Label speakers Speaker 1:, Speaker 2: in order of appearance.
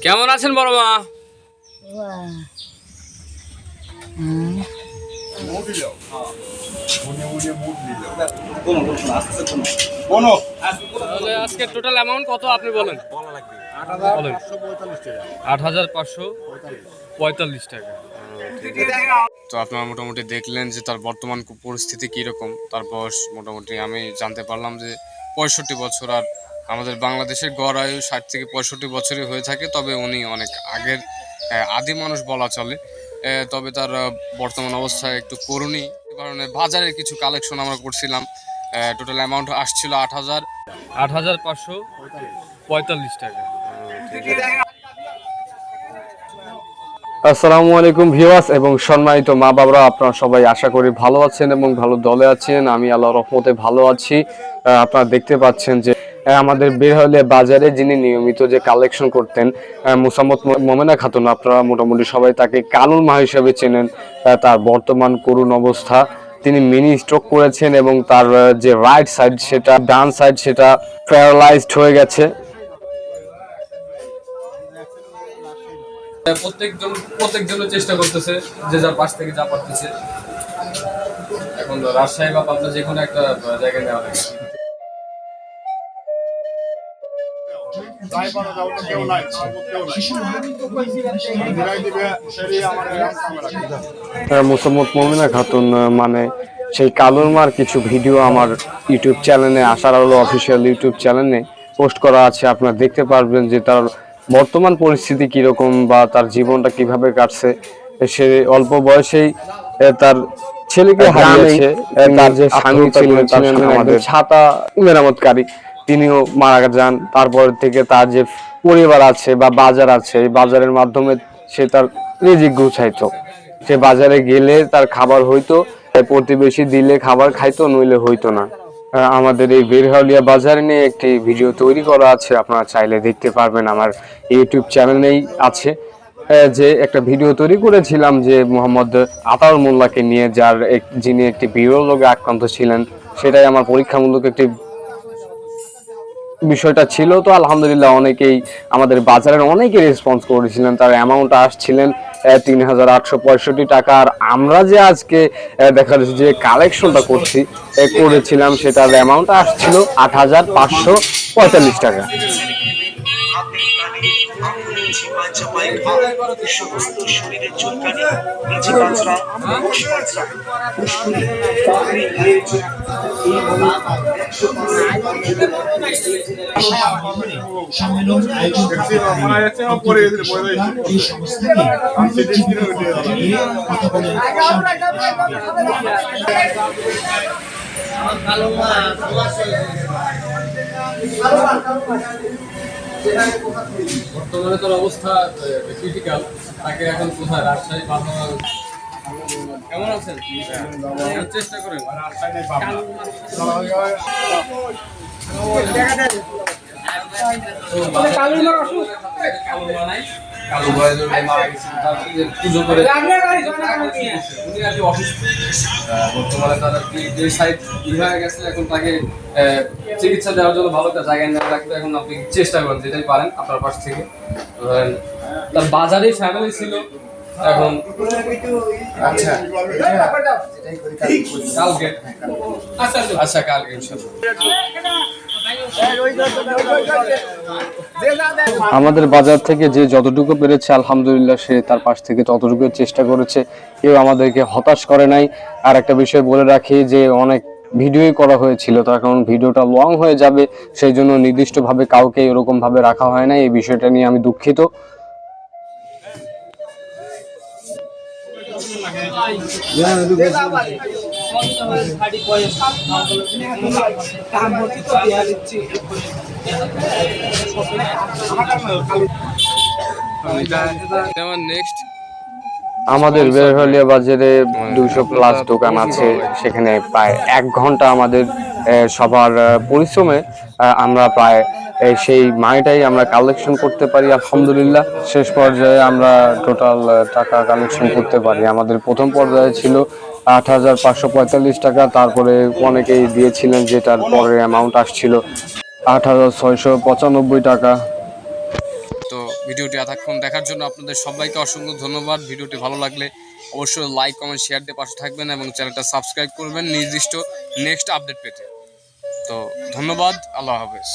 Speaker 1: কেমন আছেন বড় মা? আজকে টোটাল অ্যামাউন্ট কত আপনি বলেন? ৮,৫৪৫ টাকা। তো আপনারা মোটামুটি দেখলেন যে তার বর্তমান পরিস্থিতি কীরকম, তার বয়স মোটামুটি আমি জানতে পারলাম যে ৬৫ বছর। আর আমাদের বাংলাদেশের গড় আয়ু ৬০ থেকে ৬৫ বছরই হয়ে থাকে, তবে উনি অনেক আগের আদি মানুষ বলা চলে। তবে তার বর্তমান অবস্থায় একটু করুণই কারণে বাজারের কিছু কালেকশন আমরা করছিলাম। টোটাল অ্যামাউন্ট আসছিল ৮,৫৪৫ টাকা। আসসালামু আলাইকুম ভিউয়ার্স এবং সম্মানিত মা বাবারা, আপনারা সবাই আশা করি ভালো আছেন এবং ভালো দলে আছেন। আমি আল্লাহর রহমতে ভালো আছি। আপনারা দেখতে পাচ্ছেন যে আমাদের বেরহলিয়া বাজারে যিনি নিয়মিত যে কালেকশন করতেন মুসাম্মদ মোমেনা খাতুন, আপনারা মোটামুটি সবাই তাকে কালুর মা হিসেবে চেনেন। তার বর্তমান করুণ অবস্থা, তিনি মিনি স্ট্রোক করেছেন এবং তার যে রাইট সাইড সেটা ডান সাইড সেটা প্যারালাইজড হয়ে গেছে। প্রত্যেকজনের চেষ্টা করতেছে যে যার পাশ থেকে যা পারতেছে। এখন রাজশাহী বা পাবনা যে কোনো একটা জায়গায় নেওয়া লাগে। মুসাম্মদ মোমেনা খাতুন মানে সেই কালুর মার কিছু ভিডিও আমার ইউটিউব চ্যানেলে, আশার আলো অফিসিয়াল ইউটিউব চ্যানেলে পোস্ট করা আছে। আপনারা দেখতে পারবেন যে তার বর্তমান পরিস্থিতি কিরকম বা তার জীবনটা কিভাবে কাটছে। সে অল্প বয়সেই তার ছেলেকে হারিয়েছে। তার যে স্বামী ছিলেন আমাদের ছাতা মেরামতকারী, তিনিও মারা যান। তারপর থেকে তার যে পরিবার আছে বা বাজার আছে, এই বাজারের মাধ্যমে সে তার রিজিক গুছাইতো। সে বাজারে গেলে তার খাবার হইতো, প্রতিবেশী দিলে খাবার খাইতো, নইলে হইতো না। আমাদের এই বেরহাউলিয়া বাজারে নিয়ে একটি ভিডিও তৈরি করা আছে, আপনারা চাইলে দেখতে পারবেন, আমার ইউটিউব চ্যানেলেই আছে। যে একটা ভিডিও তৈরি করেছিলাম যে মোহাম্মদ আতাউর মোল্লাকে নিয়ে, যিনি একটি বিরল রোগে আক্রান্ত ছিলেন, সেটাই আমার পরীক্ষামূলক একটি বিষয়টা ছিল। তো আলহামদুলিল্লাহ অনেকেই আমাদের বাজারের অনেকে রেসপন্স করেছিলেন। তার অ্যামাউন্ট আসছিলেন ৩,৮৬৫ টাকা। আর আমরা যে আজকে দেখা যাচ্ছে যে কালেকশনটা করেছিলাম সেটার অ্যামাউন্ট আসছিল ৮,৫৪৫ টাকা। সমস্ত শরীরের চুলকানি, নিচে বাজরা, কোষ বাজরা, ফুসকুড়ি, পাখরি ঘায়ের সম্মেলন আয়োজন এই সংস্থাকে কথা বলে বর্তমানে তার অবস্থা ক্রিটিক্যাল। তাকে এখন কোথায়, রাজশাহী পাবনা? কেমন আছেন? চেষ্টা করেন। পুজো করে উনি আর কি অসুস্থ, বর্তমানে তার যে সাইড হয়ে গেছে। এখন তাকে চিকিৎসা দেওয়ার জন্য ভালো একটা জায়গায় নেওয়া লাগবে। এখন আপনি চেষ্টা করেন, যেটাই পারেন আপনার পাশ থেকে। তার বাজারে ফ্যামিলি ছিল এখন। আচ্ছা কালকে, আচ্ছা কালকে আমাদের বাজার থেকে যে যতটুকু পেরেছে আলহামদুলিল্লাহ সে তার পাশ থেকে ততটুকু চেষ্টা করেছে। কেউ আমাদেরকে হতাশ করে নাই। আর একটা বিষয় বলে রাখি যে অনেক ভিডিওই করা হয়েছিল, তার কারণ ভিডিওটা লং হয়ে যাবে, সেই জন্য নির্দিষ্টভাবে কাউকে এরকম ভাবে রাখা হয় না। এই বিষয়টা নিয়ে আমি দুঃখিত। আমাদের বেরহাউলিয়া বাজারে 200+ দোকান আছে। সেখানে প্রায় 1 ঘন্টা আমাদের সবার পরিশ্রমে আমরা প্রায় সেই মানিটাই আমরা কালেকশন করতে পারি আলহামদুলিল্লাহ। শেষ পর্যায়ে আমরা টোটাল টাকা কালেকশন করতে পারি। আমাদের প্রথম পর্যায়ে ছিল ৮,৫৪৫ টাকা, তারপরে অনেকেই দিয়েছিলেন, যেটার পরের অ্যামাউন্ট আসছিল ৮,৬৯৫ টাকা। তো
Speaker 2: ভিডিওটি এতক্ষণ দেখার জন্য আপনাদের সবাইকে অসংখ্য ধন্যবাদ। ভিডিওটি ভালো লাগলে অবশ্যই লাইক কমেন্ট শেয়ার দিয়ে পাশে থাকবেন এবং চ্যানেলটা সাবস্ক্রাইব করবেন নির্দিষ্ট নেক্সট আপডেট পেতে। তো ধন্যবাদ, আল্লাহ হাফেজ।